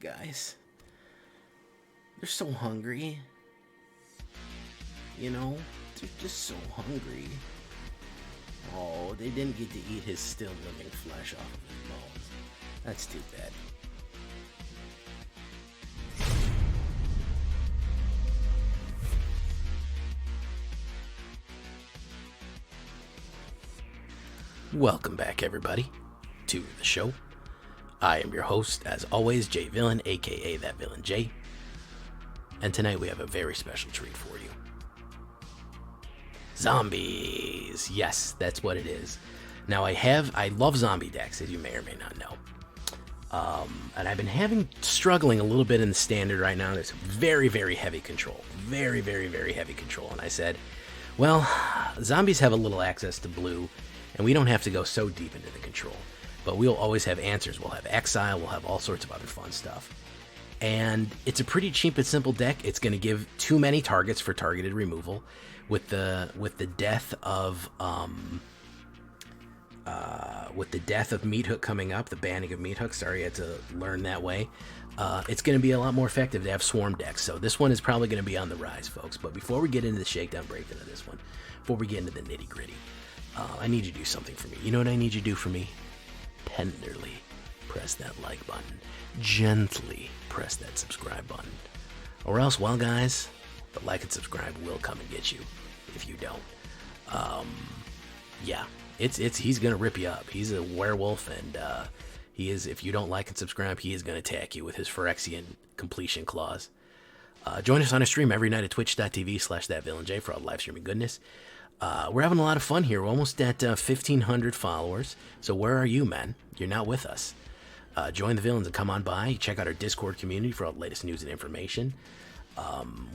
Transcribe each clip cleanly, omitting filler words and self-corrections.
guys. They're so hungry. You know, they're just so hungry. Oh, they didn't get to eat his still living flesh off of his bones. That's too bad. Welcome back, everybody, to the show. I am your host, as always, Jay Villain, aka That Villain Jay. And tonight we have a very special treat for you. Zombies! Yes, that's what it is. Now I love zombie decks, as you may or may not know. And I've been struggling a little bit in the standard right now. There's very, very heavy control. Very, very, very heavy control. And I said, well, zombies have a little access to blue, and we don't have to go so deep into the control. But we'll always have answers. We'll have exile. We'll have all sorts of other fun stuff. And it's a pretty cheap and simple deck. It's going to give too many targets for targeted removal. With the death of Meat Hook coming up, the banning of Meat Hook. Sorry, I had to learn that way. It's going to be a lot more effective to have swarm decks. So this one is probably going to be on the rise, folks. But before we get into the shakedown breakdown of this one, before we get into the nitty gritty, I need you to do something for me. You know what I need you to do for me? Tenderly press that like button. Gently press that subscribe button. Or else, well, guys, the like and subscribe will come and get you if you don't. Yeah, he's gonna rip you up. He's a werewolf, and he is. If you don't like and subscribe, he is gonna attack you with his Phyrexian completion clause. Join us on a stream every night at twitch.tv/thatvillainej for all live streaming goodness. We're having a lot of fun here. We're almost at 1,500 followers. So where are you, man? You're not with us. Join the villains and come on by. Check out our Discord community for all the latest news and information.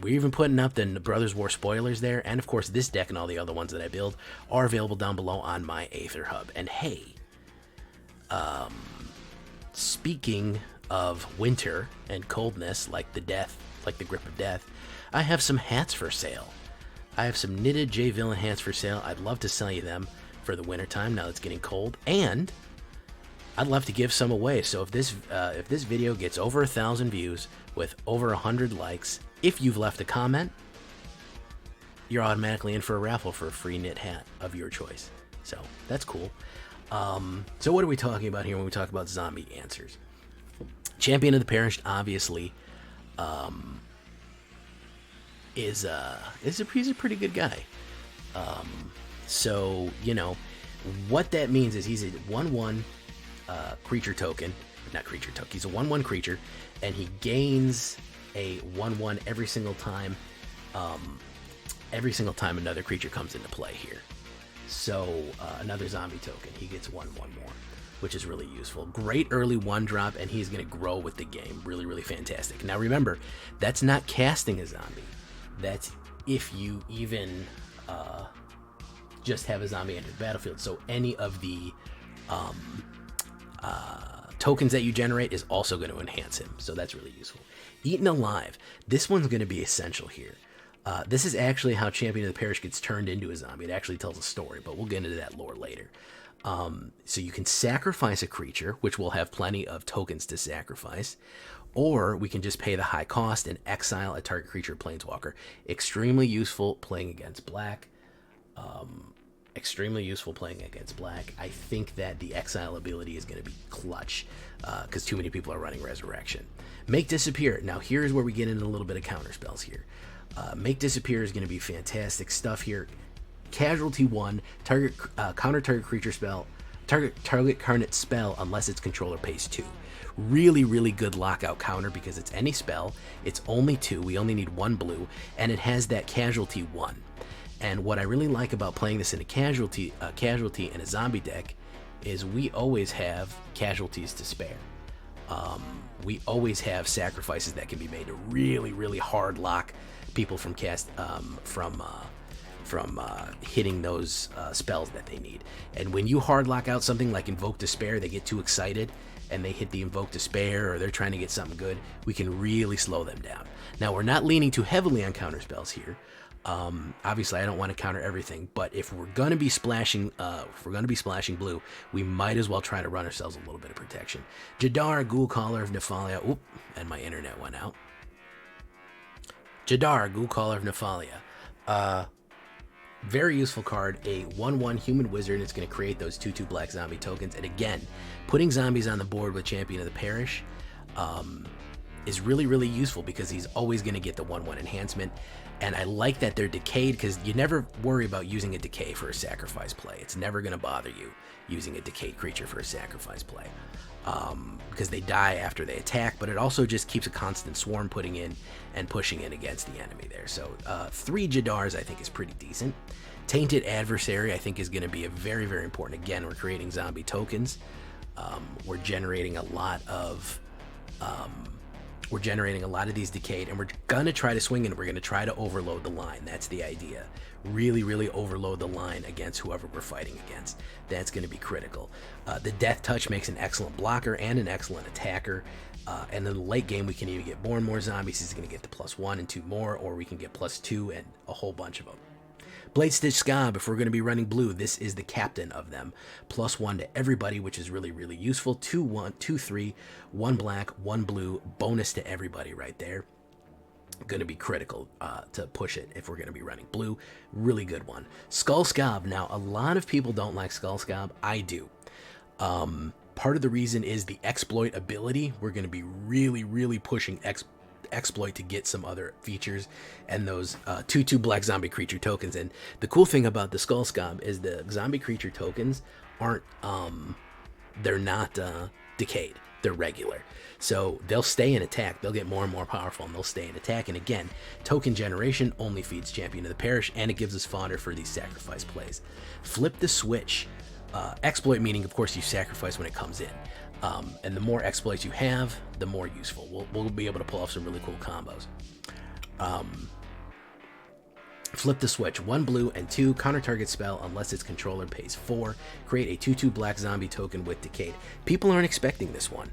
We're even putting up the Brothers War spoilers there. And, of course, this deck and all the other ones that I build are available down below on my AetherHub. And, hey, speaking of winter and coldness, like the grip of death, I have some hats for sale. I have some knitted J Villain hats for sale. I'd love to sell you them for the wintertime now it's getting cold. And I'd love to give some away. So if this video gets over 1,000 views with over 100 likes, if you've left a comment, you're automatically in for a raffle for a free knit hat of your choice. So that's cool. So what are we talking about here when we talk about zombie answers? Champion of the Perished, obviously, he's a pretty good guy. So, you know, what that means is he's a 1/1 creature token. Not creature token. He's a 1/1 creature, and he gains a 1/1 every single time another creature comes into play here. So, another zombie token. He gets 1/1 more, which is really useful. Great early 1-drop, and he's going to grow with the game. Really, really fantastic. Now, remember, that's not casting a zombie. That's if you even just have a zombie enter the battlefield. So any of the tokens that you generate is also going to enhance him. So that's really useful. Eaten Alive. This one's going to be essential here. This is actually how Champion of the Parish gets turned into a zombie. It actually tells a story, but we'll get into that lore later. So you can sacrifice a creature, which will have plenty of tokens to sacrifice. Or we can just pay the high cost and exile a target creature Planeswalker. Extremely useful playing against black. I think that the exile ability is going to be clutch because too many people are running Resurrection. Make Disappear. Now here's where we get into a little bit of counter spells here. Make Disappear is going to be fantastic stuff here. Casualty 1, target counter target creature spell, target carnate spell unless its controller pays 2. Really, really good lockout counter because it's any spell. It's only 2. We only need 1 blue, and it has that casualty 1. And what I really like about playing this in a casualty in a zombie deck is we always have casualties to spare. We always have sacrifices that can be made to really, really hard lock people from hitting those spells that they need. And when you hard lock out something like Invoke Despair, they get too excited and they hit the Invoke Despair, or they're trying to get something good, we can really slow them down. Now, we're not leaning too heavily on counter spells here. Obviously, I don't want to counter everything, but if we're gonna be splashing, blue, we might as well try to run ourselves a little bit of protection. Jadar, Ghoulcaller of Nephalia. Oop, and my internet went out. Jadar, Ghoulcaller of Nephalia. Very useful card, a 1/1 human wizard. It's going to create those 2/2 black zombie tokens. And again, putting zombies on the board with Champion of the Parish is really, really useful because he's always going to get the 1/1 enhancement. And I like that they're decayed because you never worry about using a decay for a sacrifice play. It's never going to bother you using a decayed creature for a sacrifice play because they die after they attack, but it also just keeps a constant swarm putting in and pushing in against the enemy there. So 3 Jadars I think is pretty decent. Tainted Adversary I think is going to be a very, very important. Again, we're creating zombie tokens. We're generating a lot of these decayed, and we're gonna try to swing it. We're gonna try to overload the line. That's the idea. Really, really overload the line against whoever we're fighting against. That's gonna be critical. The Death Touch makes an excellent blocker and an excellent attacker. And in the late game, we can either get more and more zombies. He's gonna get the +1 and 2 more, or we can get +2 and a whole bunch of them. Bladestitched Skaab, if we're going to be running blue, this is the captain of them. +1 to everybody, which is really, really useful. 2/1, 2/3, 1 black, 1 blue, bonus to everybody right there. Going to be critical to push it if we're going to be running blue. Really good one. Skull Skaab. Now, a lot of people don't like Skull Skaab. I do. Part of the reason is the exploit ability. We're going to be really, really pushing exploit to get some other features and those 2/2 black zombie creature tokens. And the cool thing about the Skull Skaab is the zombie creature tokens aren't they're not decayed, they're regular, so they'll stay in attack. They'll get more and more powerful and they'll stay in attack. And again, token generation only feeds Champion of the Parish, and it gives us fodder for these sacrifice plays. Flip the switch. Exploit meaning of course you sacrifice when it comes in. And the more exploits you have, the more useful. We'll be able to pull off some really cool combos. Flip the switch. 1 blue and 2, counter target spell unless its controller pays 4. Create a 2/2 black zombie token with decayed. People aren't expecting this one.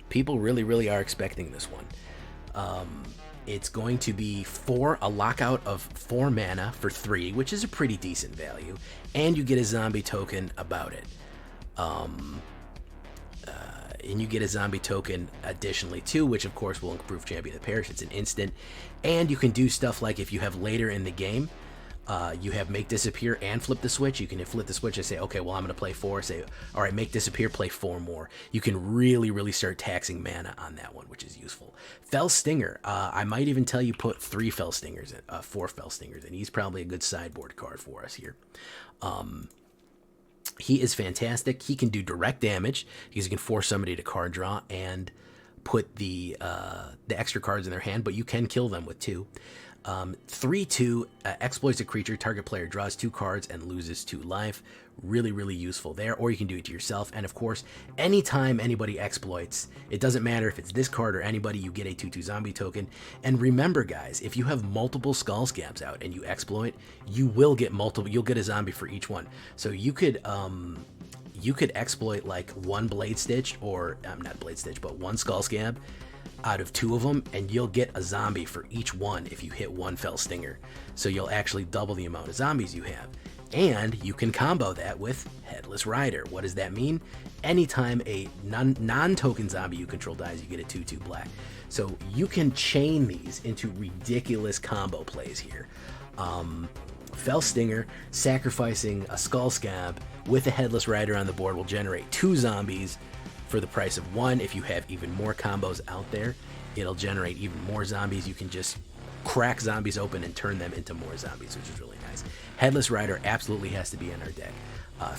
People really, really are expecting this one. It's going to be a lockout of 4 mana for 3, which is a pretty decent value. And you get a zombie token about it. And you get a zombie token additionally too, which of course will improve Champion of the Parish. It's an instant, and you can do stuff like if you have later in the game, you have make disappear and flip the switch. You can flip the switch and say, okay, well I'm going to play 4. Say, all right, make disappear, play 4 more. You can really, really start taxing mana on that one, which is useful. Fell Stinger. I might even tell you put 3 Fell Stingers, 4 Fell Stingers, and he's probably a good sideboard card for us here. He is fantastic. He can do direct damage because he can force somebody to card draw and put the extra cards in their hand, but you can kill them with 2. 3/2 exploits a creature. Target player draws 2 cards and loses 2 life. Really, really useful there. Or you can do it to yourself. And of course, anytime anybody exploits, it doesn't matter if it's this card or anybody, you get a 2/2 zombie token. And remember, guys, if you have multiple Skull Skaabs out and you exploit, you will get multiple. You'll get a zombie for each one. So you could exploit like 1 Bladestitched, or not Bladestitched, but 1 Skull Skaab out of 2 of them, and you'll get a zombie for each one if you hit 1 Fell Stinger. So you'll actually double the amount of zombies you have. And you can combo that with Headless Rider. What does that mean? Anytime a non-token zombie you control dies, you get a 2/2 black. So you can chain these into ridiculous combo plays here. Fell Stinger, sacrificing a Skull Skaab with a Headless Rider on the board will generate 2 zombies for the price of 1. If you have even more combos out there, it'll generate even more zombies. You can just crack zombies open and turn them into more zombies, which is really nice. Headless Rider absolutely has to be in our deck.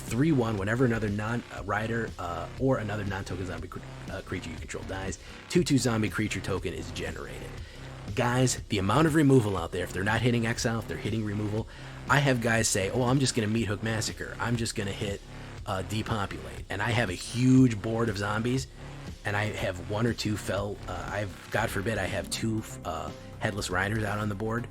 3/1, whenever another non-rider or another non-token zombie creature you control dies, 2/2 zombie creature token is generated. Guys, the amount of removal out there, if they're not hitting exile, if they're hitting removal, I have guys say, oh, I'm just going to Meat Hook Massacre. I'm just going to hit Depopulate. And I have a huge board of zombies, and I have 1 or 2 God forbid, I have 2 Headless Riders out on the board.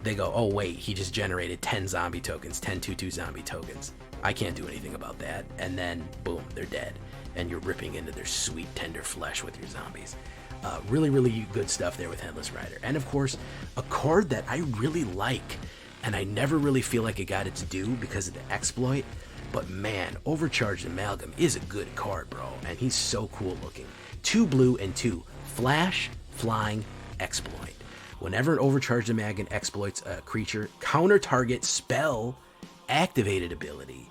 They go, oh wait, he just generated 10 zombie tokens, 10 2/2 zombie tokens. I can't do anything about that. And then, boom, they're dead. And you're ripping into their sweet, tender flesh with your zombies. Really, really good stuff there with Headless Rider. And of course, a card that I really like, and I never really feel like it got its due because of the exploit, but man, Overcharged Amalgam is a good card, bro, and he's so cool looking. 2 blue and 2 flash, flying, exploit. Whenever an Overcharged Amalgam exploits a creature, counter target spell, activated ability,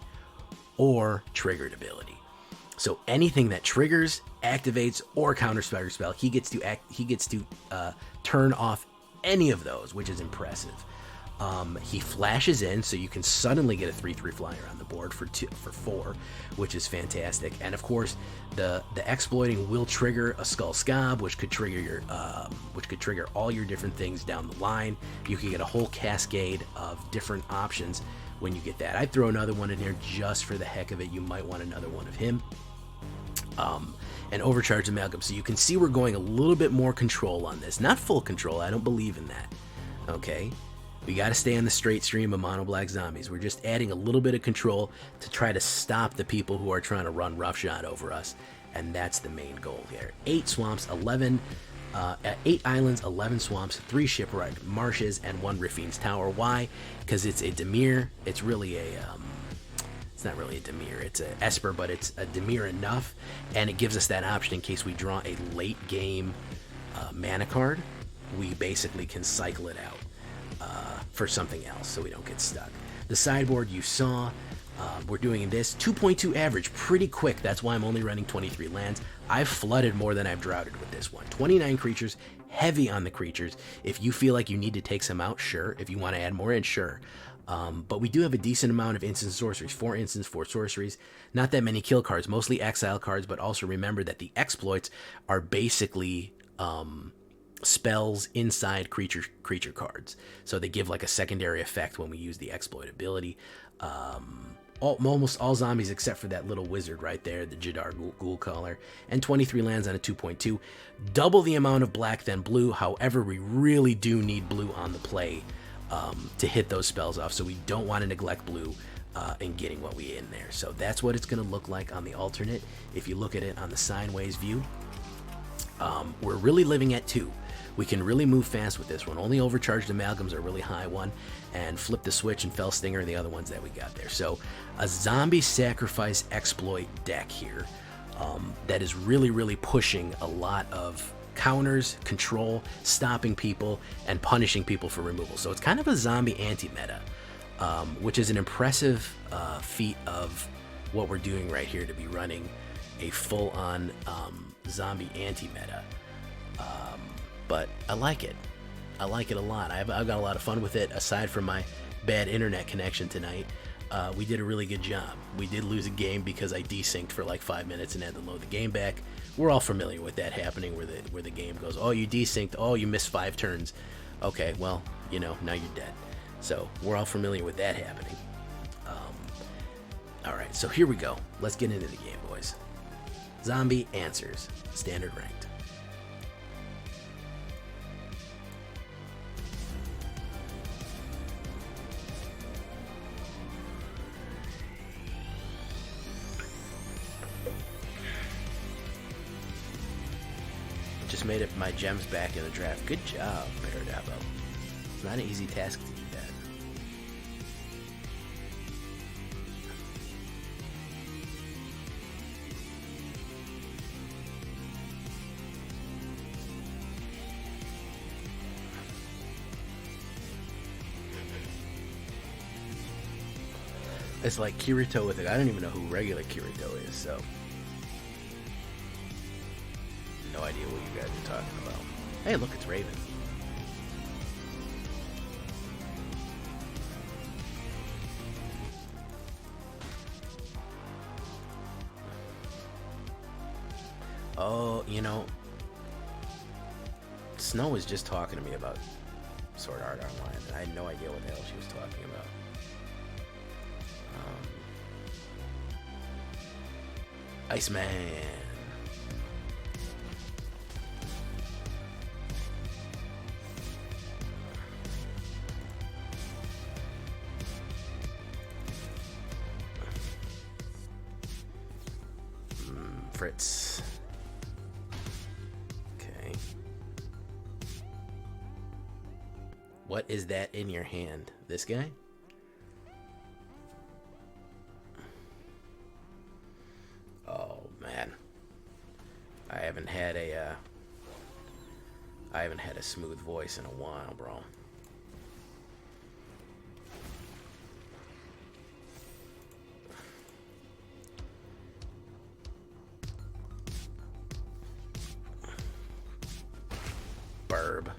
or triggered ability. So anything that triggers, activates, or counters spell, he gets to turn off any of those, which is impressive. He flashes in, so you can suddenly get a 3/3 flyer on the board for 4, which is fantastic. And of course, the exploiting will trigger a Skull Skaab, which could trigger all your different things down the line. You can get a whole cascade of different options when you get that. I'd throw another one in here just for the heck of it. You might want another one of him. And Overcharged Amalgam. So you can see we're going a little bit more control on this. Not full control. I don't believe in that. Okay? We got to stay on the straight stream of mono black zombies. We're just adding a little bit of control to try to stop the people who are trying to run roughshod over us. And that's the main goal here. 8 swamps, 8 islands, 11 swamps, 3 Shipwreck Marshes, and 1 Raffine's Tower. Why? Because it's a Dimir. It's really a... it's not really a Dimir, it's a Esper, but it's a Dimir enough, and it gives us that option in case we draw a late game mana card. We basically can cycle it out for something else so we don't get stuck. The sideboard you saw, we're doing this 2.2 average pretty quick. That's why I'm only running 23 lands. I've flooded more than I've droughted with this one. 29 creatures, heavy on the creatures. If you feel like you need to take some out, sure. If you want to add more in, sure. But we do have a decent amount of instant sorceries, 4 instants, 4 sorceries. Not that many kill cards, mostly exile cards, but also remember that the exploits are basically spells inside creature cards. So they give like a secondary effect when we use the exploit ability. Almost all zombies except for that little wizard right there, the Jadar Ghoulcaller, and 23 lands on a 2.2. Double the amount of black than blue. However, we really do need blue on the play to hit those spells off, so we don't want to neglect blue in getting what we in there. So that's what it's going to look like on the alternate. If you look at it on the sideways view, we're really living at 2. We can really move fast with this one. Only Overcharged Amalgams are really high one, and Flip the Switch and Fell Stinger are the other ones that we got there. So a zombie sacrifice exploit deck here that is really, really pushing a lot of counters, control, stopping people, and punishing people for removal. So it's kind of a zombie anti-meta, which is an impressive feat of what we're doing right here to be running a full-on zombie anti-meta. But I like it. I like it a lot. I've got a lot of fun with it. Aside from my bad internet connection tonight, we did a really good job. We did lose a game because I desynced for like 5 minutes and had to load the game back. We're all familiar with that happening, where the game goes, oh, you desynced, oh, you missed 5 turns. Okay, well, you know, now you're dead. So we're all familiar with that happening. All right, so here we go. Let's get into the game, boys. Zombie Answers, standard ranked. Just made it my gems back in the draft. Good job, Paradabo. It's not an easy task to do that. It's like Kirito with it. I don't even know who regular Kirito is, so no idea what you guys are talking about. Hey, look, it's Raven. Oh, you know, Snow was just talking to me about Sword Art Online, and I had no idea what the hell she was talking about. Iceman. Fritz. Okay. What is that in your hand? This guy? Oh man, I haven't had a smooth voice in a while, bro. Burb.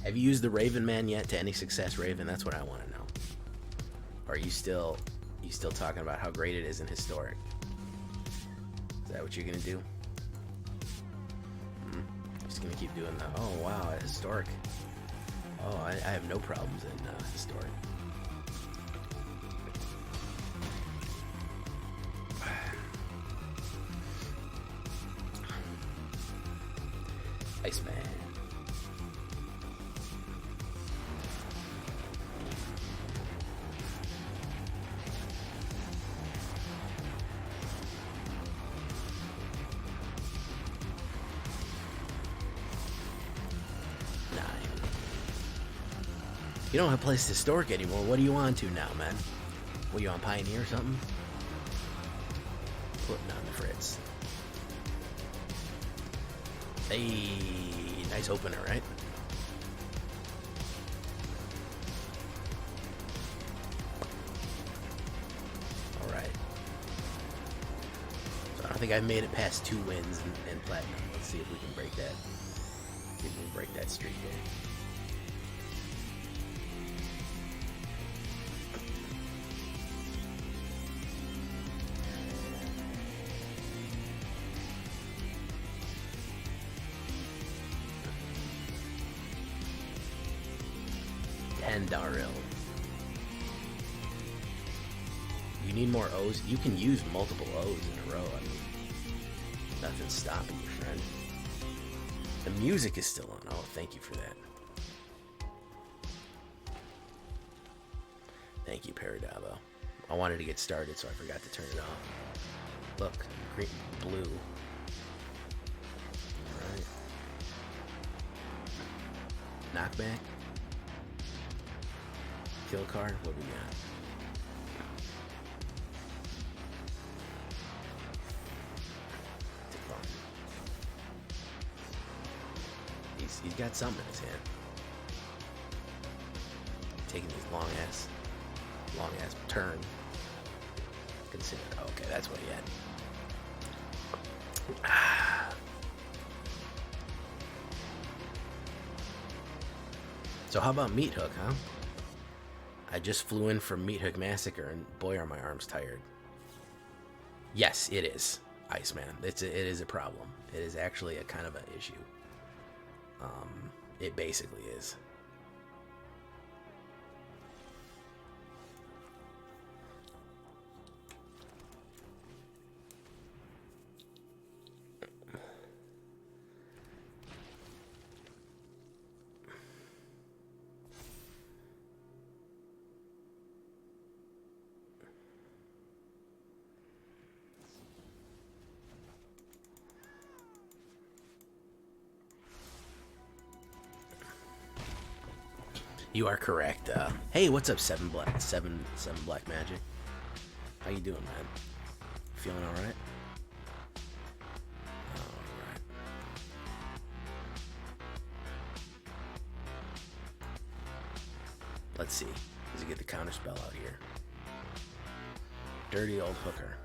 Have you used the Raven Man yet to any success, Raven? That's what I want to know. Or are you still talking about how great it is in Historic? Is that what you're gonna do? Just gonna keep doing that. Oh wow, Historic. Oh, I have no problems in Historic. Iceman. You don't have place Historic anymore. What are you on to now, man? What, you on Pioneer or something? Putting on the Fritz. Hey, nice opener, right? Alright. So I don't think I've made it past 2 wins in Platinum. Let's see if we can break that. See if we can break that streak there. Darryl. You need more O's? You can use multiple O's in a row. I mean, nothing's stopping you, friend. The music is still on. Oh, thank you for that. Thank you, Paradavo. I wanted to get started, so I forgot to turn it off. Look, green, blue. Alright. Knockback. Kill card, what do we got? He's got something in his hand. Taking these long ass turn. Consider. Okay, that's what he had. So how about Meat Hook, huh? I just flew in from Meat Hook Massacre, and boy, are my arms tired. Yes, it is, Iceman. It is a problem. It is actually a kind of an issue. It basically is. You are correct. Hey, what's up, Seven Black Magic? How you doing, man? Feeling all right? All right. Let's see. Does he get the counter spell out here? Dirty old hooker.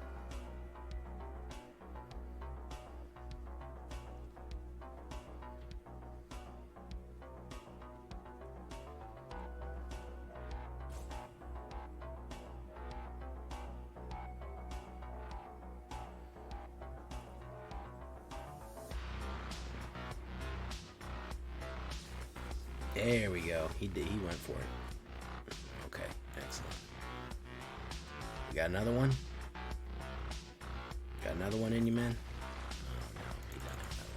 There we go. He went for it. Okay, excellent. You got another one? Got another one in you, man? Oh no, he doesn't have another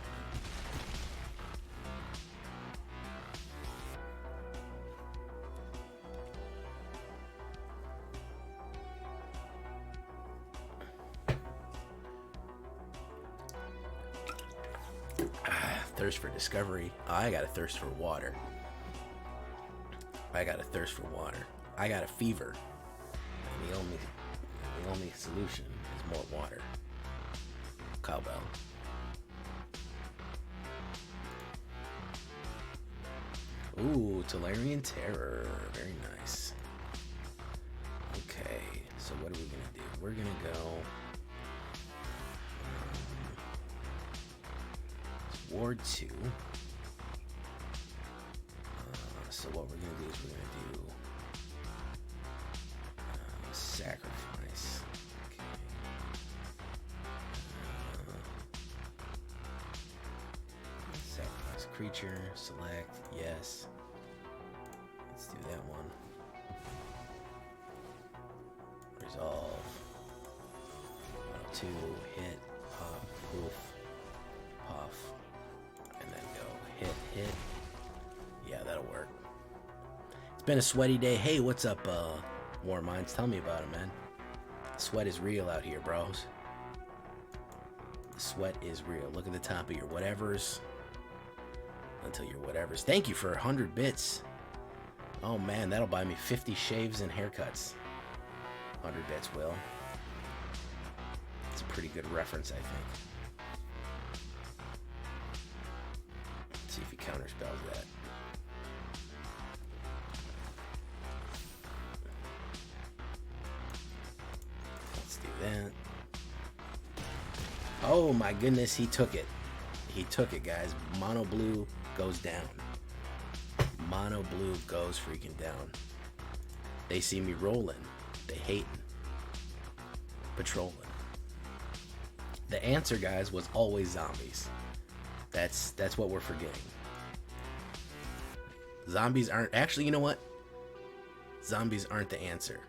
one. thirst for discovery. Oh, I got a thirst for water. I got a thirst for water. I got a fever. And the only solution is more water. Cowbell. Ooh, Tolarian Terror. Very nice. Okay, so what are we gonna do? We're gonna go Ward 2. So what we're gonna do is we're gonna do sacrifice. Okay. Sacrifice creature. Select. Yes. Let's do that one. Resolve. 2. Hit. Pop. Poof. Puff. And then go hit. Yeah, that'll work. It's been a sweaty day. Hey, what's up, Warm Minds? Tell me about it, man. The sweat is real out here, bros. The sweat is real. Look at the top of your whatevers. Until your whatevers. Thank you for 100 bits. Oh, man, that'll buy me 50 shaves and haircuts. 100 bits, Will. It's a pretty good reference, I think. Let's see if he counterspells that. Let's do that. Oh my goodness, he took it. He took it, guys. Mono blue goes down. Mono blue goes freaking down. They see me rolling. They hating. Patrolling. The answer, guys, was always zombies. That's what we're forgetting. Zombies aren't... Actually, you know what? Zombies aren't the answer.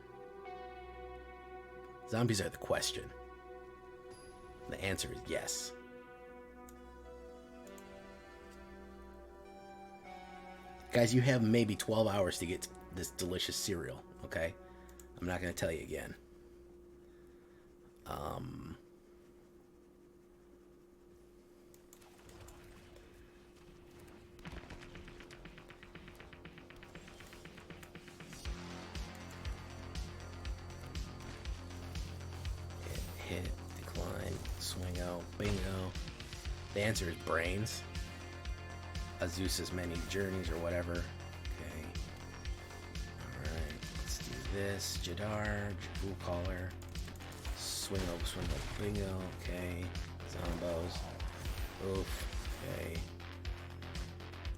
Zombies are the question. The answer is yes. Guys, you have maybe 12 hours to get this delicious cereal, okay? I'm not going to tell you again. Hit, decline, swing out, bingo. The answer is brains. Azusa's many journeys or whatever. Okay. Alright, let's do this. Jadar, Ghoulcaller. Swing up, bingo. Okay. Zombos. Oof. Okay.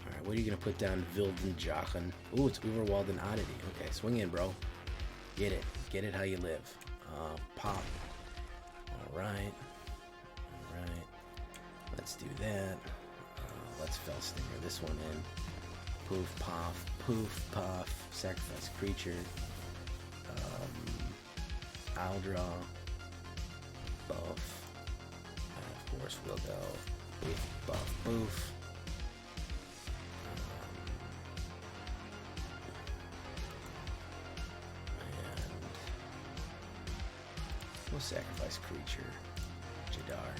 Alright, what are you gonna put down? Vilden Jochen. Ooh, it's Uberwalden Oddity. Okay, swing in, bro. Get it. Get it how you live. Pop. Alright. Alright. Let's do that. Let's Fellstinger this one in. Poof, puff. Sacrifice creature. I'll draw. Buff. And of course we'll go poof, buff, poof. And we'll sacrifice creature. Jadar.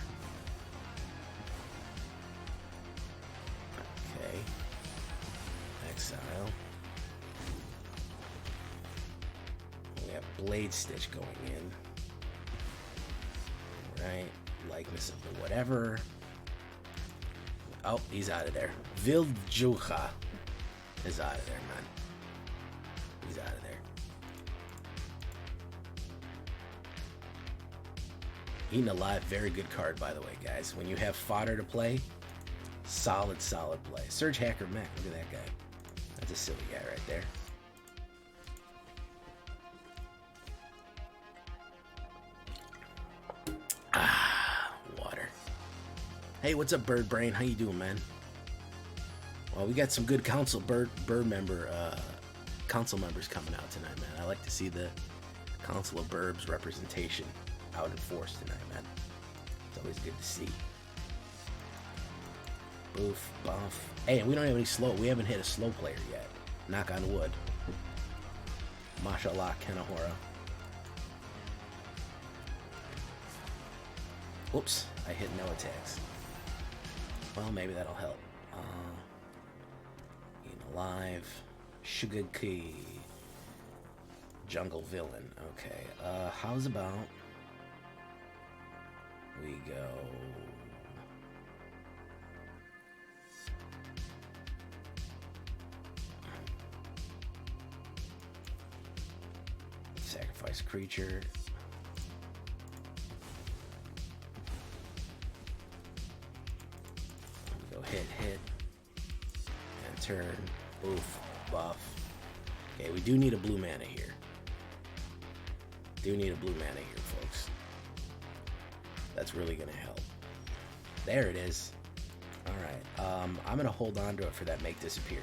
Okay. Exile. We have Bladestitched going in. Right. Likeness of the whatever. Oh, he's out of there. Vildjucha is out of there, man. He's out of there. Eating Alive, very good card, by the way, guys. When you have fodder to play, solid play. Surge Hacker Mac, look at that guy. That's a silly guy right there. Water. Hey, what's up, Bird Brain? How you doing, man? Well, we got some good council council members coming out tonight, man. I like to see the Council of Burbs representation out in force tonight, man. It's always good to see. Boof, buff. Hey, we don't have any slow. We haven't hit a slow player yet. Knock on wood. Mashallah, Kanahora. Whoops, I hit no attacks. Well, maybe that'll help. Being alive. Sugar Key. Jungle Villain. Okay. How's about we go... Sacrifice creature. We go hit. And turn. Oof. Buff. Okay, we do need a blue mana here. Folks. That's really gonna help. There it is. Alright. I'm gonna hold on to it for that make disappear.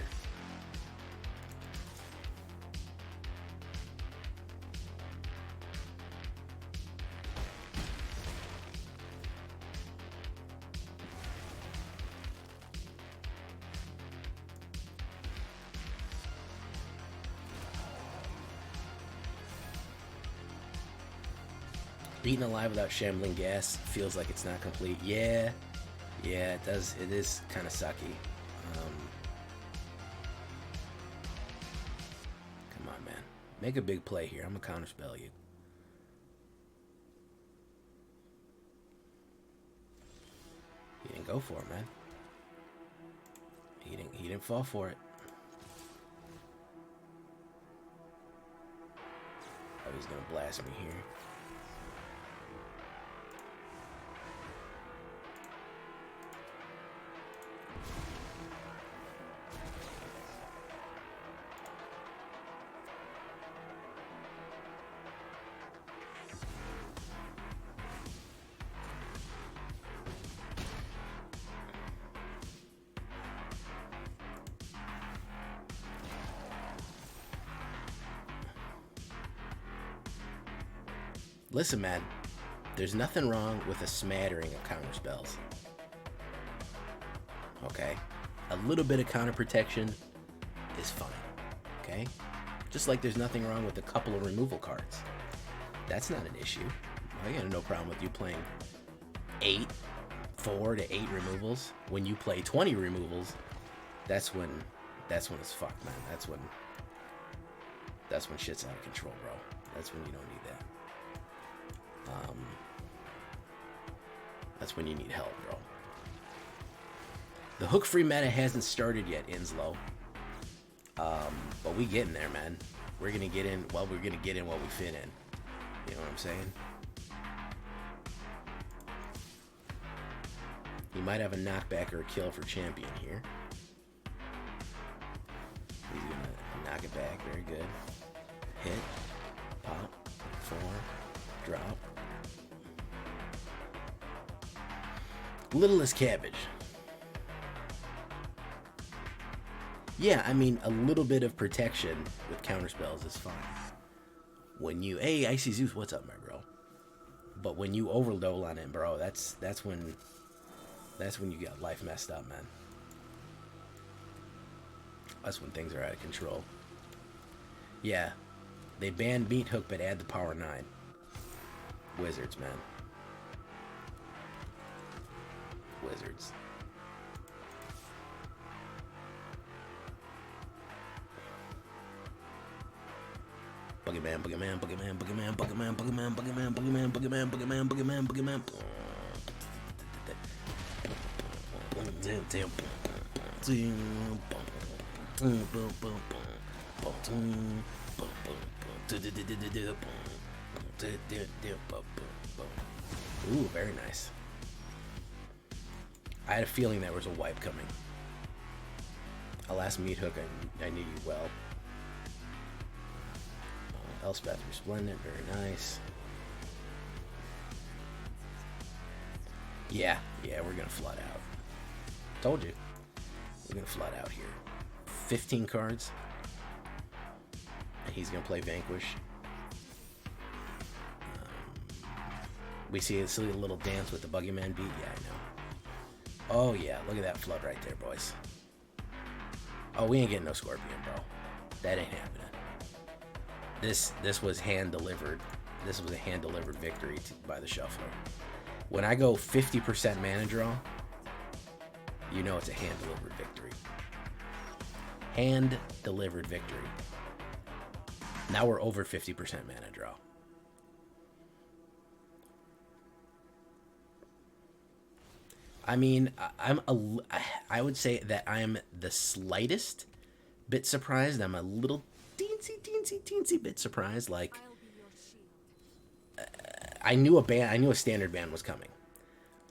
Eating alive without shambling gas feels like it's not complete. Yeah, it does. It is kind of sucky. Come on, man. Make a big play here. I'm gonna counterspell you. He didn't go for it, man. He didn't fall for it. Oh, he's gonna blast me here. Listen, man, there's nothing wrong with a smattering of counter spells. Okay? A little bit of counter protection is fine. Okay? Just like there's nothing wrong with a couple of removal cards. That's not an issue. I got no problem with you playing 4 to 8 removals. When you play 20 removals, that's when it's fucked, man. That's when shit's out of control, bro. That's when you don't need that. That's when you need help, bro. The hook-free meta hasn't started yet, Inslow. But we getting there, man. We're gonna get in. Well, we're gonna get in while we fit in. You know what I'm saying? He might have a knockback or a kill for champion here. He's gonna knock it back. Very good. Hit. Pop. 4. Drop. Littlest cabbage. Yeah, I mean, a little bit of protection with counterspells is fine. When you, hey, Icy Zeus, what's up, my bro? But when you overdole on it, bro, that's when you got life messed up, man. That's when things are out of control. Yeah, they banned Meat Hook, but add the power 9. Wizards, man. Wizards. Boogeyman, boogeyman, boogeyman, boogeyman, boogeyman, boogeyman, boogeyman, boogeyman, boogeyman, boogeyman, boogeyman, boogeyman. Ooh, very nice. I had a feeling there was a wipe coming. I'll ask Meat Hook, I knew you well. Elspeth Resplendent, very nice. Yeah, we're gonna flood out. Told you. We're gonna flood out here. 15 cards. And he's gonna play Vanquish. We see a silly little dance with the Boogeyman beat. Yeah, I know. Oh yeah, look at that flood right there, boys. Oh, we ain't getting no Scorpion, bro. That ain't happening. This was hand delivered. This was a hand delivered victory by the shuffler. When I go 50% mana draw, You know it's a hand-delivered victory. Hand-delivered victory. Now we're over 50% mana draw. I mean, I would say that I'm the slightest bit surprised. I'm a little teensy bit surprised. Like, I knew a standard ban was coming.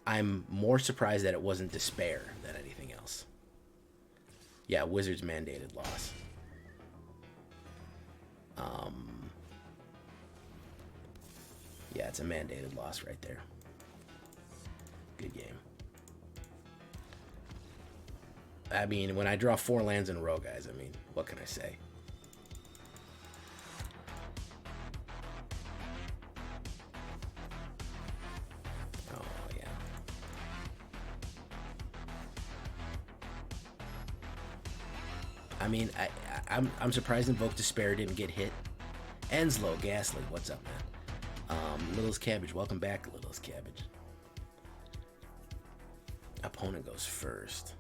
I'm more surprised that it wasn't Despair than anything else. Yeah, Wizards mandated loss. Yeah, it's a mandated loss right there. Good game. I mean, when I draw 4 lands in a row, guys, I mean, what can I say? Oh, yeah. I mean, I'm surprised Invoke Despair didn't get hit. Enslow, Ghastly, what's up, man? Little's Cabbage, welcome back, Little's Cabbage. Opponent goes first.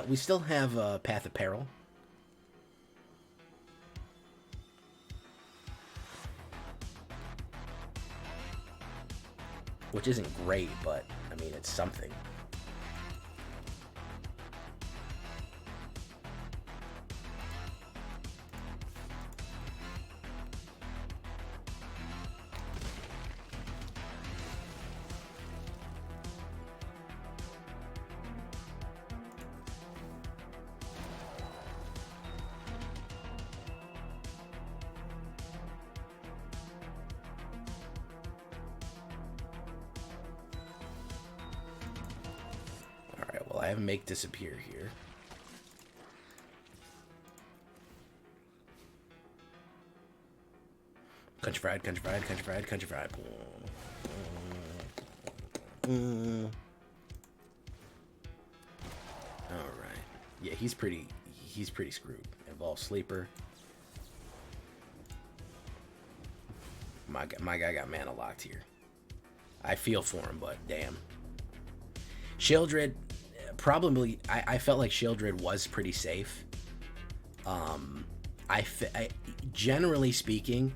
We still have Path of Peril. Which isn't great, but, I mean, it's something. I have Make Disappear here. Country Fried, Country Fried, Country Fried, Country Fried. Alright. Yeah, he's pretty screwed. Involves Sleeper. My guy got mana locked here. I feel for him, but damn. Sheoldred, probably, I felt like Sheoldred was pretty safe. Generally speaking,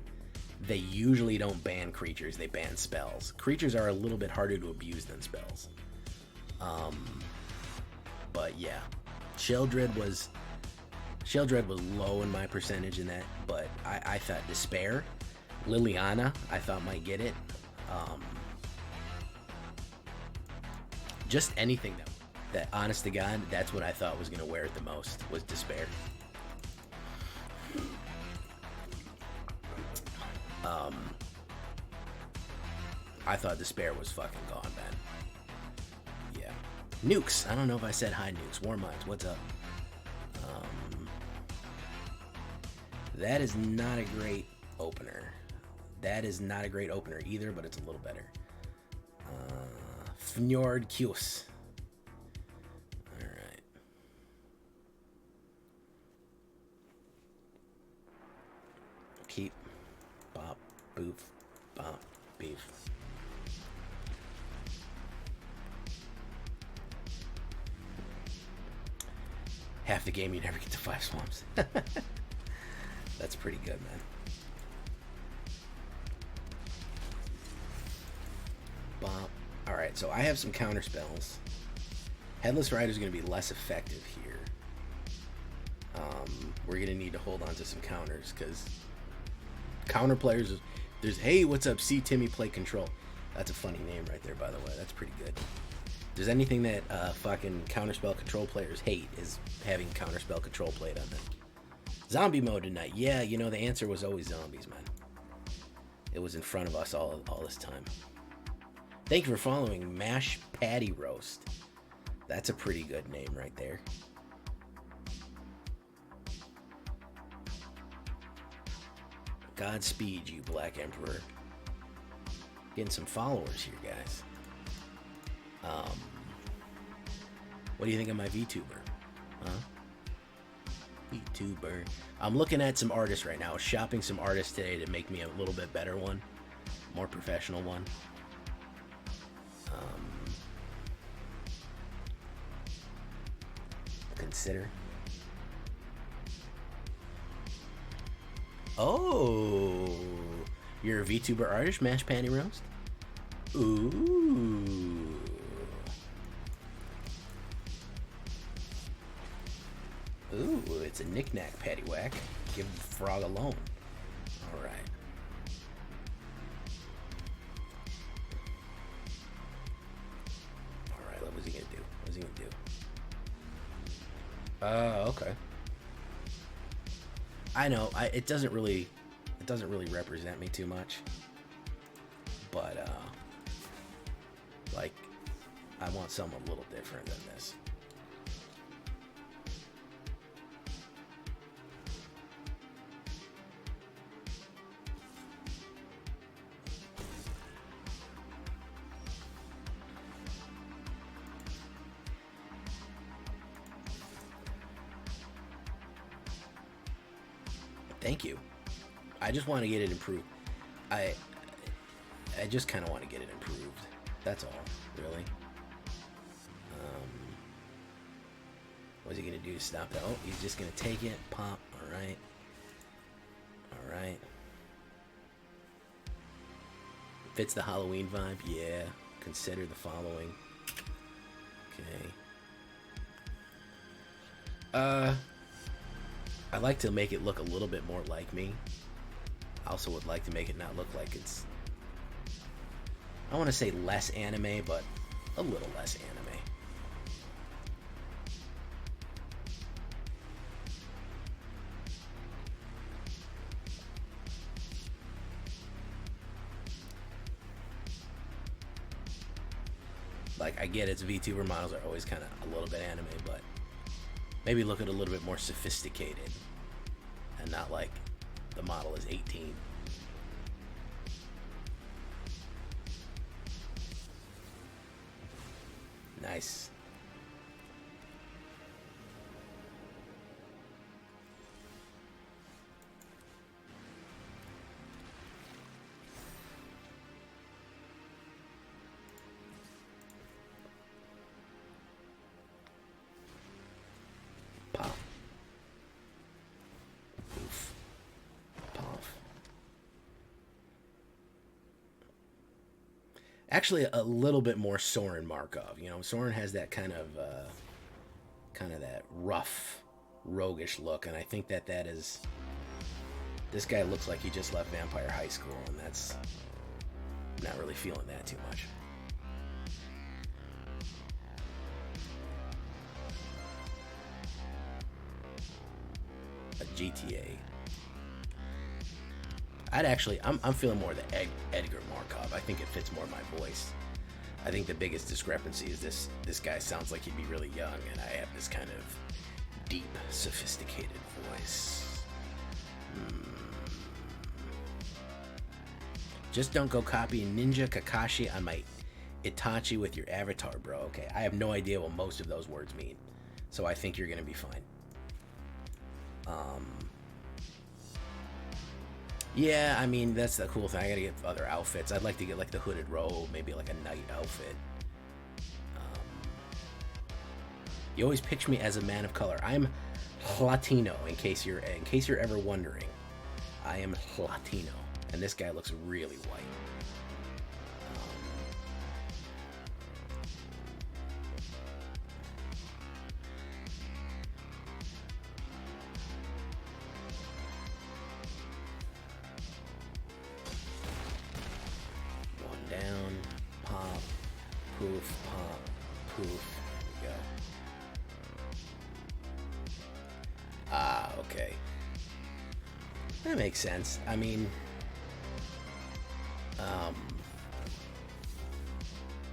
they usually don't ban creatures, they ban spells. Creatures are a little bit harder to abuse than spells. But yeah, Sheoldred was low in my percentage in that, but I thought Despair, Liliana, I thought might get it. Just anything that honest to God, that's what I thought was going to wear it the most, was Despair. I thought Despair was fucking gone, man. Yeah. Nukes. I don't know if I said hi, Nukes. Warm Minds, what's up? That is not a great opener. That is not a great opener either, but it's a little better. Fjord Kios. Alright. Keep. Bop. Boof. Bop. Beef. Half the game you never get to 5 swamps. That's pretty good, man. Bop. Alright, so I have some counter spells. Headless Rider is going to be less effective here. We're going to need to hold on to some counters, because counter players, there's, hey, what's up, see Timmy play Control. That's a funny name right there, by the way. That's pretty good. There's anything that fucking counterspell control players hate is having counterspell control played on them. Zombie mode tonight. Yeah, you know, the answer was always zombies, man. It was in front of us all this time. Thank you for following Mash Patty Roast. That's a pretty good name right there. Godspeed, you Black Emperor. Getting some followers here, guys. What do you think of my VTuber? Huh? VTuber. I'm looking at some artists right now. Shopping some artists today to make me a little bit better one. More professional one. Consider. Oh, you're a VTuber artist, Mash Panty Roast? Ooh. Ooh, it's a knick-knack paddywhack. Give the frog alone. Alright. Alright, what's he gonna do? What's he gonna do? Okay. I know, it doesn't really represent me too much. But, like, I want something a little different than this. Thank you. I just want to get it improved. I just kind of want to get it improved. That's all, really. What's he gonna do to stop that? Oh, he's just gonna take it. Pop. All right. All right. Fits the Halloween vibe. Yeah. Consider the following. Okay. I like to make it look a little bit more like me. I also would like to make it not look like it's... I want to say less anime, but a little less anime. Like, I get its VTuber models are always kind of a little bit anime, but maybe look at a little bit more sophisticated and not like the model is 18. Nice. Pop. Oof. Pop. Actually, a little bit more Soren Markov. You know, Soren has that kind of that rough, roguish look, and I think that is. This guy looks like he just left Vampire High School, and that's not really feeling that too much. A GTA. I'm feeling more the Edgar Markov. I think it fits more my voice. I think the biggest discrepancy is this guy sounds like he'd be really young, and I have this kind of deep, sophisticated voice. Just don't go copying Ninja Kakashi on my Itachi with your avatar, bro. Okay, I have no idea what most of those words mean, so I think you're gonna be fine. Yeah, I mean, that's the cool thing. I gotta get other outfits. I'd like to get like the hooded robe, maybe like a knight outfit. You always picture me as a man of color. I'm Latino, in case you're ever wondering. I am Latino, and this guy looks really white. Down, pop, poof, pop, poof. There we go. Ah, okay. That makes sense. I mean,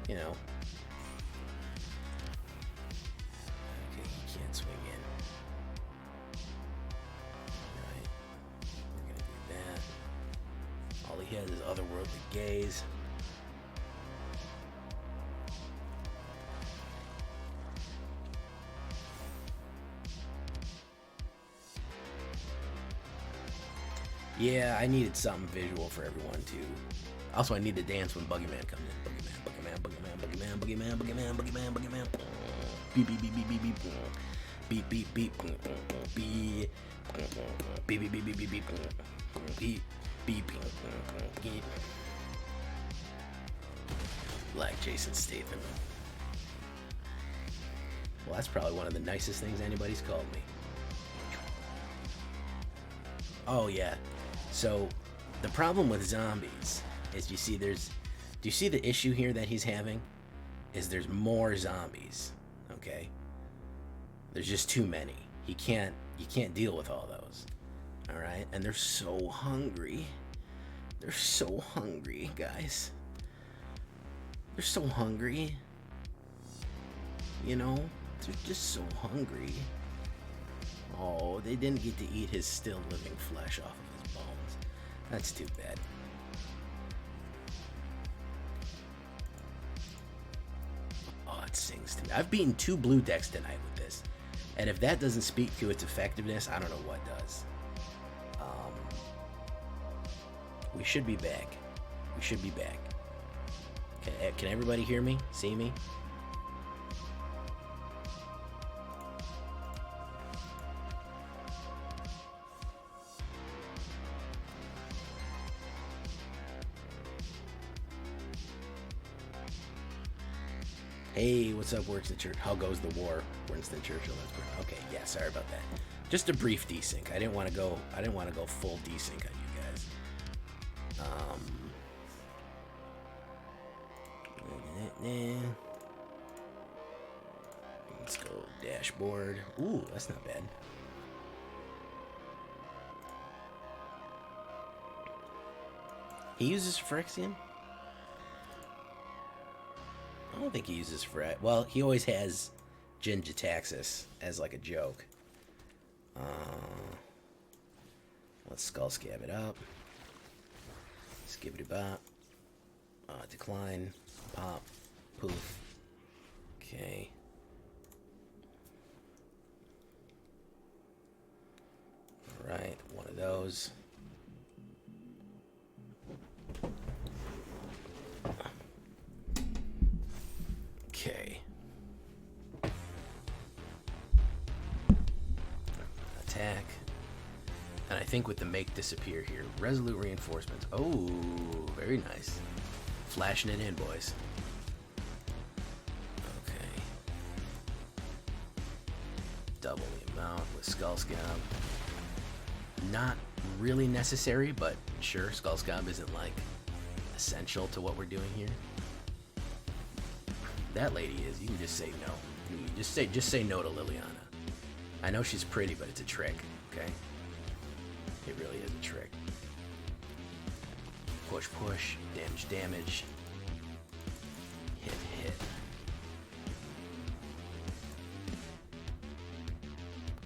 you know. Okay, he can't swing in. Right. We're gonna do that. has his otherworldly gaze. Yeah, I needed something visual for everyone too. Also, I need to dance when Boogeyman comes in. Boogeyman, Boogeyman, Boogeyman, Boogeyman, Boogeyman, Boogeyman, Boogeyman. Beep, beep, beep, beep, beep, beep. Beep, beep, beep, beep. Beep, beep, beep, beep, beep, beep. Beep, beep, beep. Like Jason Statham. Well, that's probably one of the nicest things anybody's called me. Oh, yeah. So, the problem with zombies is do you see the issue here that he's having? Is there's more zombies, okay? There's just too many. You can't deal with all those, all right? And they're so hungry. They're so hungry, guys. They're so hungry. You know, they're just so hungry. Oh, they didn't get to eat his still living flesh off of his bones. That's too bad. Oh, it sings to me. I've beaten 2 blue decks tonight with this. And if that doesn't speak to its effectiveness, I don't know what does. We should be back. We should be back. Can everybody hear me? See me? Hey, what's up, Winston Churchill? How goes the war, Winston Churchill? Okay, yeah, sorry about that. Just a brief desync. I didn't want to go full desync on you guys. Let's go dashboard. Ooh, that's not bad. He uses Phyrexian? I don't think he uses well, he always has Jin-Jitaxis as like a joke. Let's Skull Skaab it up. Skibbity bop. Decline. Pop. Poof. Okay. Alright, one of those. Okay. Attack. And I think with the make disappear here, resolute reinforcements. Oh, very nice. Flashing it in, boys. Okay. Double the amount with Skull Skaab. Not really necessary, but sure, Skull Skaab isn't like essential to what we're doing here. That lady is. You can just say no. You just say no to Liliana. I know she's pretty, but it's a trick. Okay. It really is a trick. Push, push. Damage, damage. Hit, hit.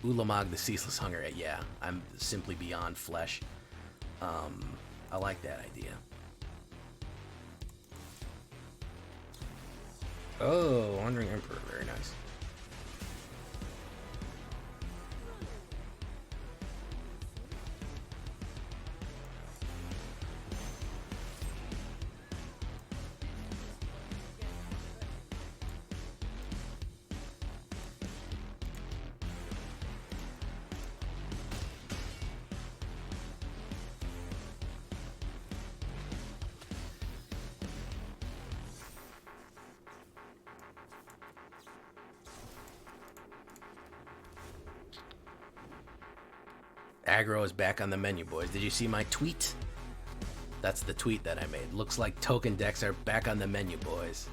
Ulamog, the Ceaseless Hunger. Yeah, I'm simply beyond flesh. I like that idea. Oh, Wandering Emperor. Very nice. Aggro is back on the menu, boys. Did you see my tweet? That's the tweet that I made. Looks like token decks are back on the menu, boys.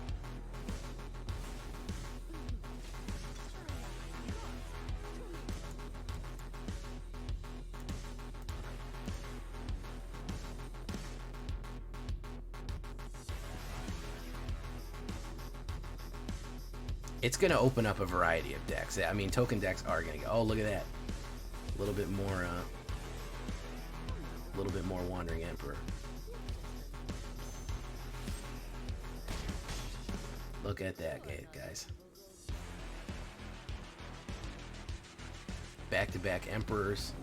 It's going to open up a variety of decks. I mean, token decks are going to go. Oh, look at that. A little bit more Wandering Emperor. Look at that, guys. Back-to-back Emperors.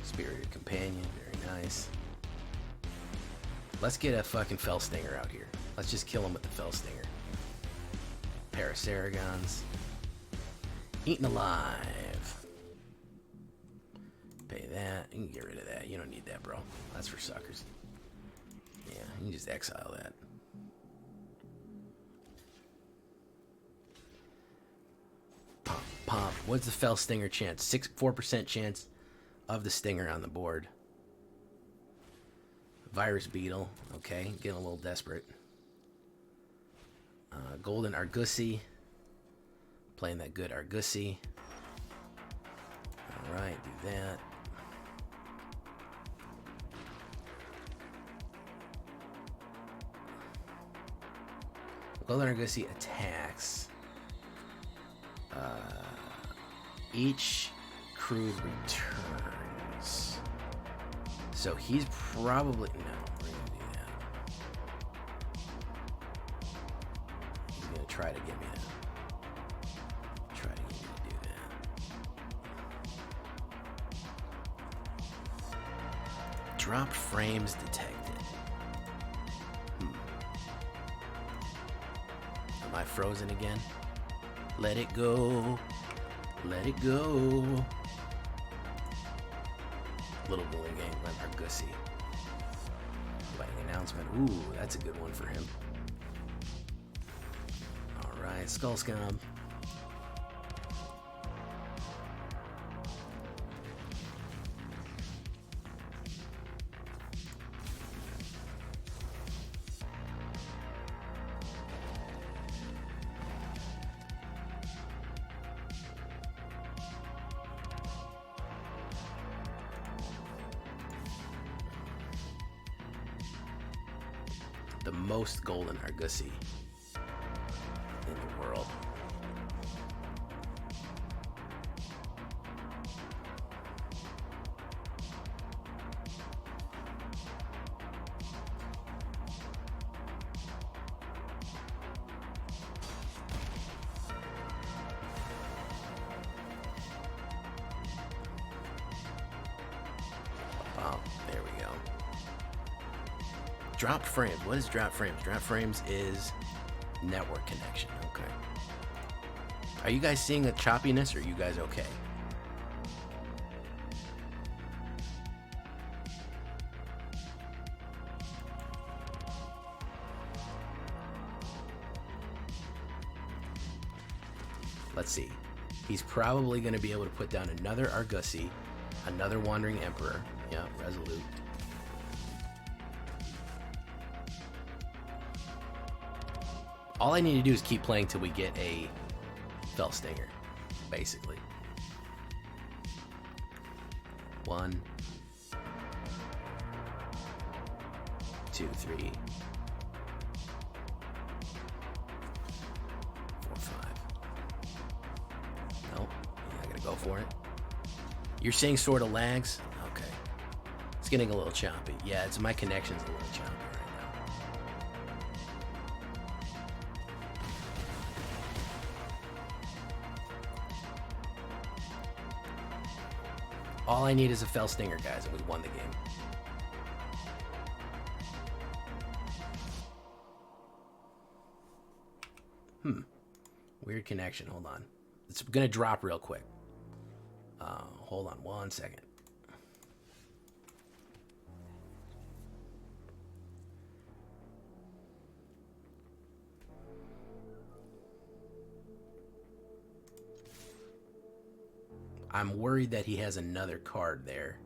Spirited Companion, very nice. Let's get a fucking Fellstinger out here. Let's just kill him with the Fellstinger. Pair of Saragons. Eaten alive. Pay that. You can get rid of that. You don't need that, bro. That's for suckers. Yeah, you can just exile that. Pop, pop. What's the Fellstinger chance? 4% chance of the stinger on the board. Virus Beetle. Okay, getting a little desperate. Golden Argussi. Playing that good Argussi. Alright, do that. Golden Argussi attacks. Each crude returns. So he's probably... No, we're going to do that. He's going to try to get me to... do that. Dropped frames detected. Am I frozen again? Let it go. Let it go. Little Bowling Game, Argussi. Wedding Announcement. Ooh, that's a good one for him. Alright, Skull Skaab. The most golden Argussi in the world. Oh, there we go. Drop frames. What is drop frames? Drop frames is network connection. Okay. Are you guys seeing the choppiness, or are you guys okay? Let's see. He's probably going to be able to put down another Argussi, another Wandering Emperor. Yeah, Resolute. All I need to do is keep playing till we get a Fellstinger, basically. 1, 2, 3, 4, 5. Nope, I'm not gonna go for it. You're seeing sort of lags? Okay. It's getting a little choppy. Yeah, it's my connection's a little choppy. All I need is a Fellstinger, guys, and we won the game. Weird connection. Hold on. It's going to drop real quick. Hold on 1 second. I'm worried that he has another card there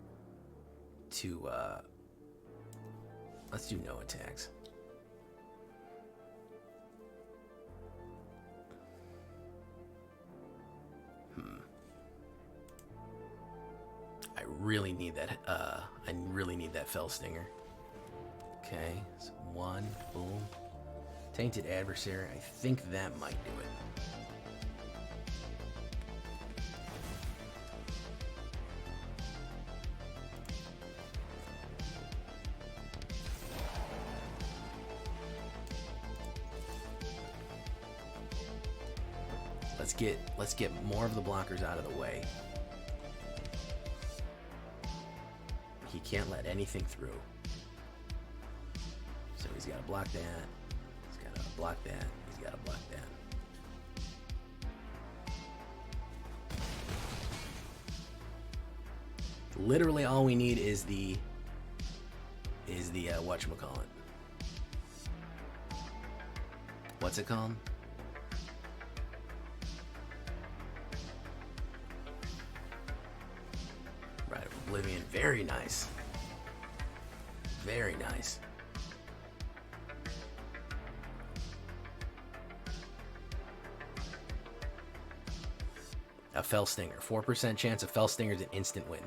to, let's do no attacks. I really need that, Fellstinger. Okay, so 1, boom. Tainted Adversary, I think that might do it. Let's get more of the blockers out of the way. He can't let anything through. So he's got to block that. He's got to block that. He's got to block that. Literally all we need is the whatchamacallit. What's it called? Right, Oblivion. Very nice. Very nice. A Fell Stinger. 4% chance a Fell Stinger is an instant win.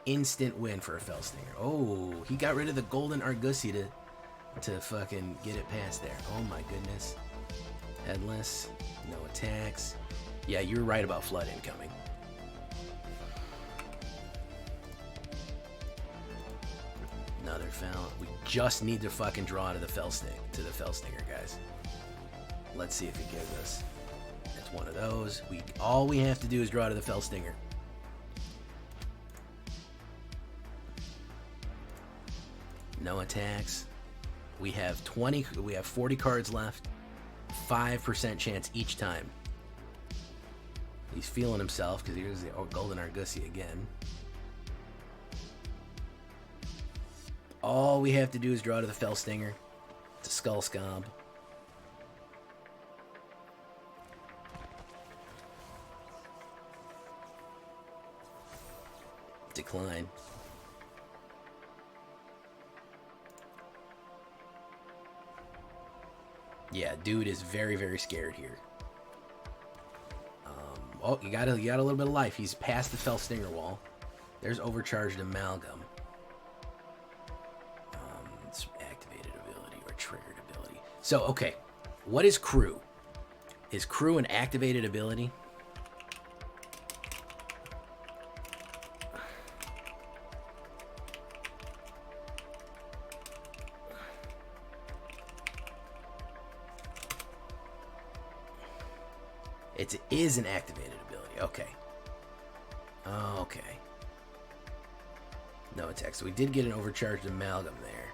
Instant win for a Fell Stinger. Oh, he got rid of the golden Argusy to fucking get it past there. Oh my goodness. Headless. No attacks. Yeah, you're right about Flood incoming. Another Fell. We just need to fucking draw to the Fell Stinger, guys. Let's see if it gives us. It's one of those. All we have to do is draw to the Fell Stinger. No attacks. We have 40 cards left. 5% chance each time. He's feeling himself because here's the golden Argusy again. All we have to do is draw to the Fell Stinger. It's a Skull Skaab. Decline. Yeah, dude is very, very scared here. Oh, you got a little bit of life. He's past the Fell Stinger wall. There's Overcharged Amalgam. It's activated ability or triggered ability. So, okay. What is Crew? Is Crew an activated ability? It is an activated ability. Okay. Okay. No attack. So we did get an Overcharged Amalgam there.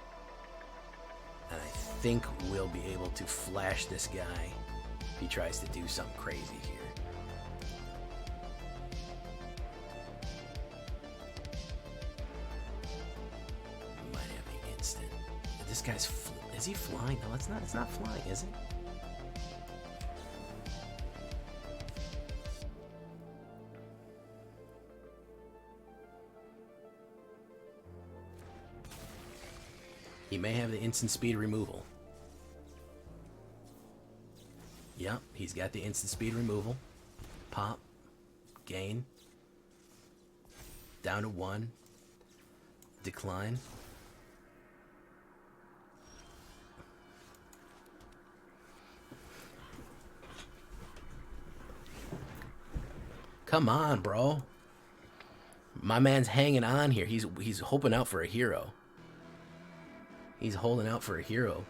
And I think we'll be able to flash this guy if he tries to do something crazy here. Might have the instant. This guy's... Is he flying? No, it's not. It's not flying, is it? He may have the instant speed removal. Yep, he's got the instant speed removal. Pop. Gain. Down to 1. Decline. Come on, bro. My man's hanging on here. He's hoping out for a hero. He's holding out for a hero.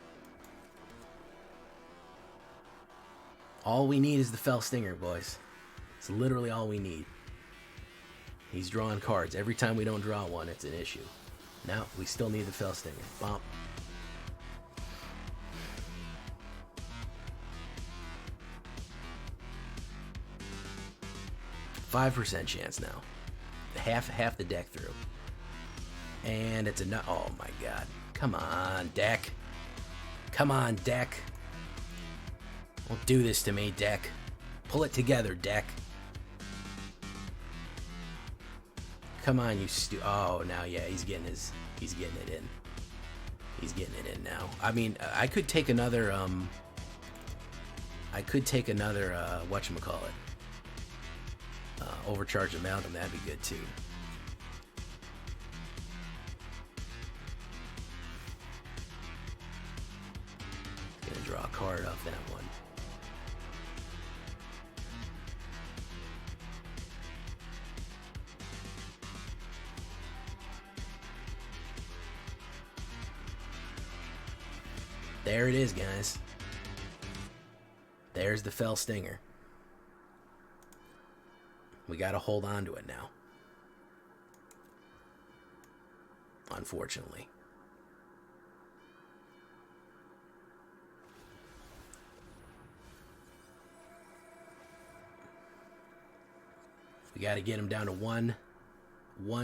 All we need is the Fell Stinger, boys. It's literally all we need. He's drawing cards. Every time we don't draw one, it's an issue. Now, we still need the Fell Stinger. Bump. %5 chance now. Half the deck through. And it's a... Oh, my God. Come on, deck. Come on, deck. Don't do this to me, deck. Pull it together, deck. Come on, you Oh, now, yeah, he's getting it in. He's getting it in now. I mean, I could take another, whatchamacallit. Overcharged Amalgam, that'd be good, too. Draw a card off that one. There it is, guys. There's the Fell Stinger. We got to hold on to it now. Unfortunately. We got to get him down to one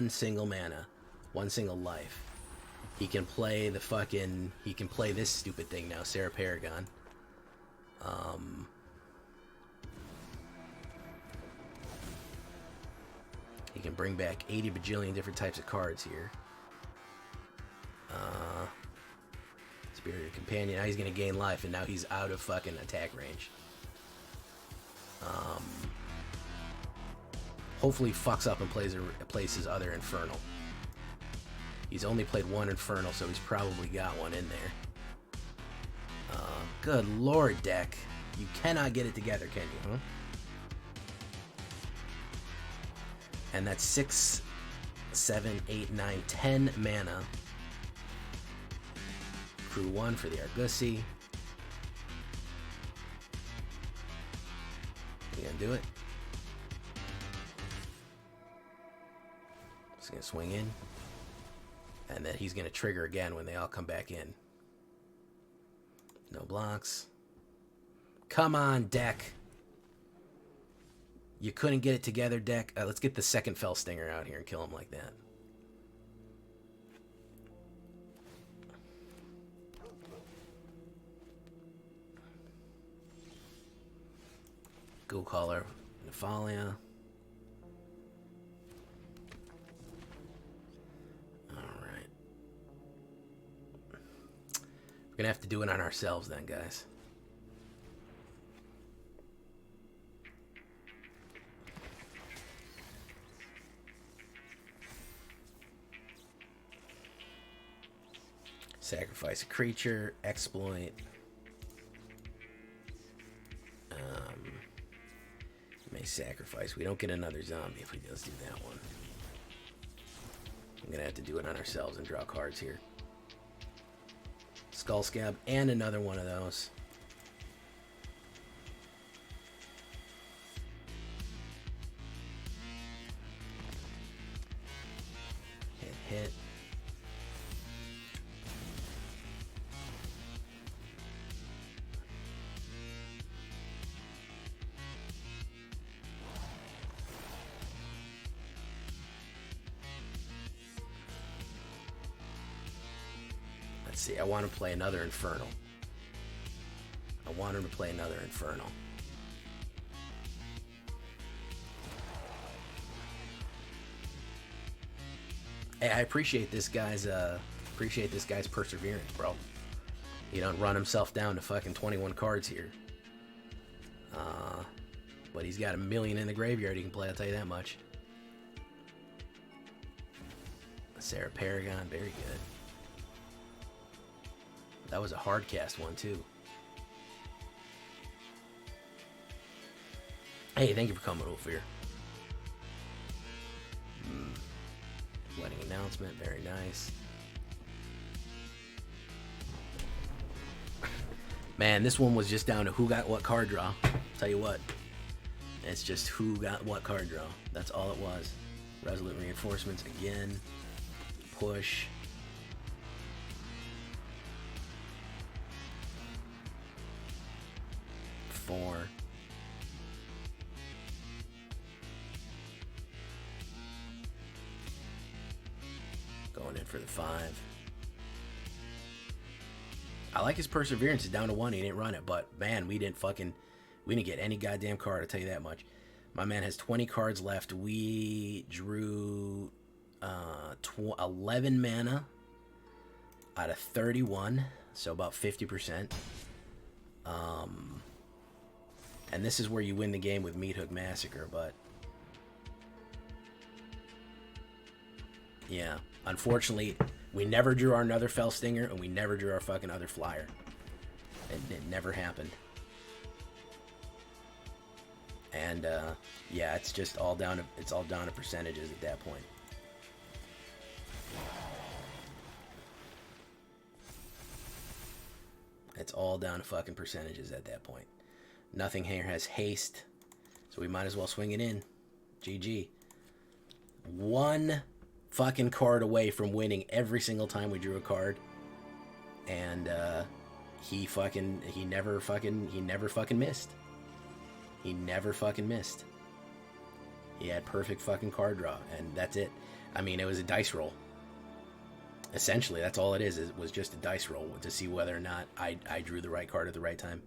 single mana, one single life. He can play the fucking... He can play this stupid thing now, Sarah Paragon. He can bring back 80 bajillion different types of cards here. Spirited Companion. Now he's going to gain life, and now he's out of fucking attack range. Hopefully he fucks up and plays his other Infernal. He's only played one Infernal, so he's probably got one in there. Good lord, deck. You cannot get it together, can you, huh? And that's 6, 7, 8, 9, 10 mana. Crew 1 for the Argosy. You gonna do it? Just gonna swing in. And then he's gonna trigger again when they all come back in. No blocks. Come on, deck. You couldn't get it together, deck. Let's get the second Fell Stinger out here and kill him like that. Ghoulcaller, Nephalia. Alright. We're gonna have to do it on ourselves then, guys. Sacrifice a creature, exploit. May sacrifice. We don't get another zombie if we just do that one. I'm gonna have to do it on ourselves and draw cards here. Skull Skaab and another one of those. Hit. See, I want to play another Infernal. I want him to play another Infernal. Hey, I appreciate this guy's perseverance, bro. He don't run himself down to fucking 21 cards here. But he's got 1 million in the graveyard he can play, I'll tell you that much. Sarah Paragon, very good. That was a hard cast one, too. Hey, thank you for coming, Ophir. Wedding announcement, very nice. Man, this one was just down to who got what card draw. Tell you what. It's just who got what card draw. That's all it was. Resolute Reinforcements again. Push. Four. Going in for the 5. I like his perseverance. It's down to 1. He didn't run it, but man, we didn't get any goddamn card, I'll tell you that much. My man has 20 cards left. We drew 11 mana out of 31, so about 50%. And this is where you win the game with Meat Hook Massacre, but yeah, unfortunately, we never drew our another Fell Stinger, and we never drew our fucking other flyer. It never happened. And yeah, it's just all down to percentages at that point. It's all down to fucking percentages at that point. Nothing here has haste, so we might as well swing it in. GG. One fucking card away from winning every single time we drew a card, and he never fucking missed. He never fucking missed. He had perfect fucking card draw, and that's it. I mean, it was a dice roll. Essentially, that's all it is. It was just a dice roll to see whether or not I drew the right card at the right time.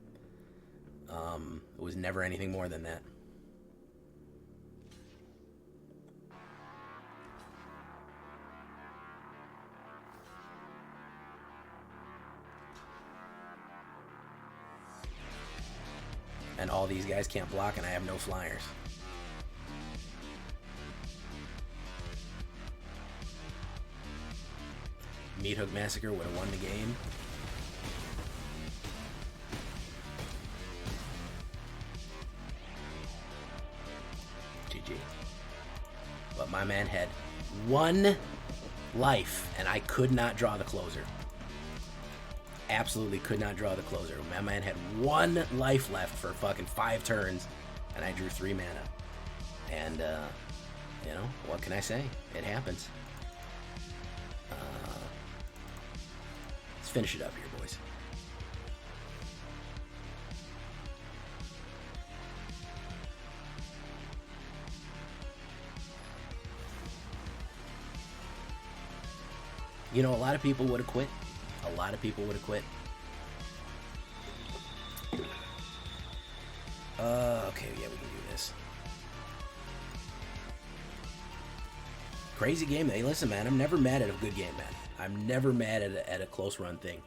It was never anything more than that. And all these guys can't block, and I have no flyers. Meathook Massacre would have won the game. GG. But my man had one life, and I could not draw the closer. Absolutely could not draw the closer. My man had one life left for fucking 5 turns, and I drew 3 mana. And, you know, what can I say? It happens. Let's finish it up here, boys. You know, a lot of people would have quit. A lot of people would have quit. Okay, yeah, we can do this. Crazy game. Hey, listen, man, I'm never mad at a good game, man. I'm never mad at a close run thing.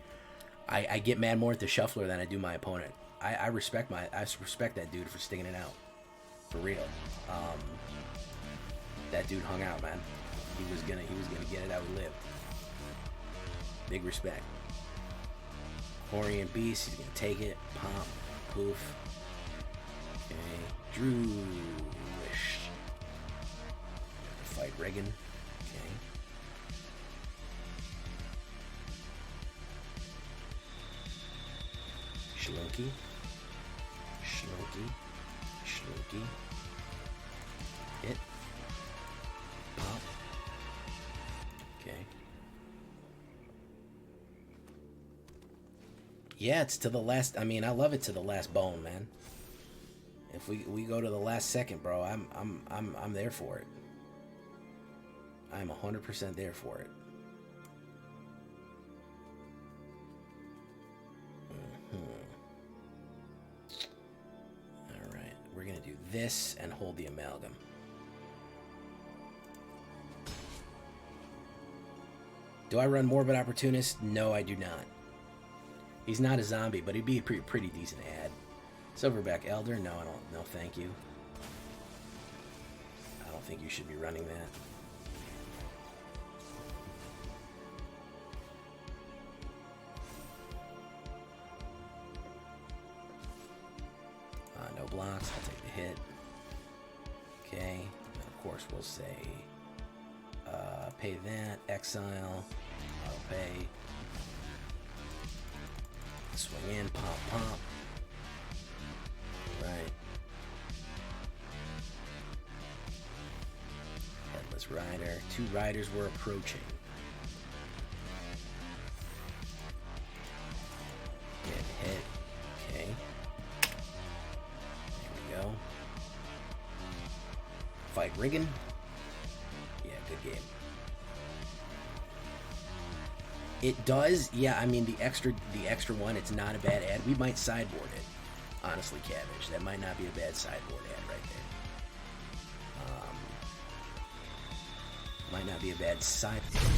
I get mad more at the shuffler than I do my opponent. I respect that dude for sticking it out. For real. That dude hung out, man. He was gonna get it out and live. Big respect. Orient Beast, he's gonna take it. Pop, poof. Okay. Drewish. Fight Reagan. Okay. Shlunky. Shlunky. Shlunky. Hit. Pop. Okay. Yeah, it's to the last. I mean, I love it to the last bone, man. If we go to the last second, bro, I'm there for it. I'm 100% there for it. All right, we're gonna do this and hold the amalgam. Do I run Morbid Opportunist? No, I do not. He's not a zombie, but he'd be a pretty decent ad. Silverback Elder? No, I don't. No, thank you. I don't think you should be running that. No blocks. I'll take the hit. Okay. And of course, we'll say pay that. Exile. I'll pay. Swing in. Pop, pop. Right. Headless Rider. 2 riders were approaching. Get hit. Okay. There we go. Fight Riggin. Yeah, good game. It does, yeah, I mean the extra one, it's not a bad ad. We might sideboard it. Honestly, Cabbage. That might not be a bad sideboard ad right there. Might not be a bad sideboard.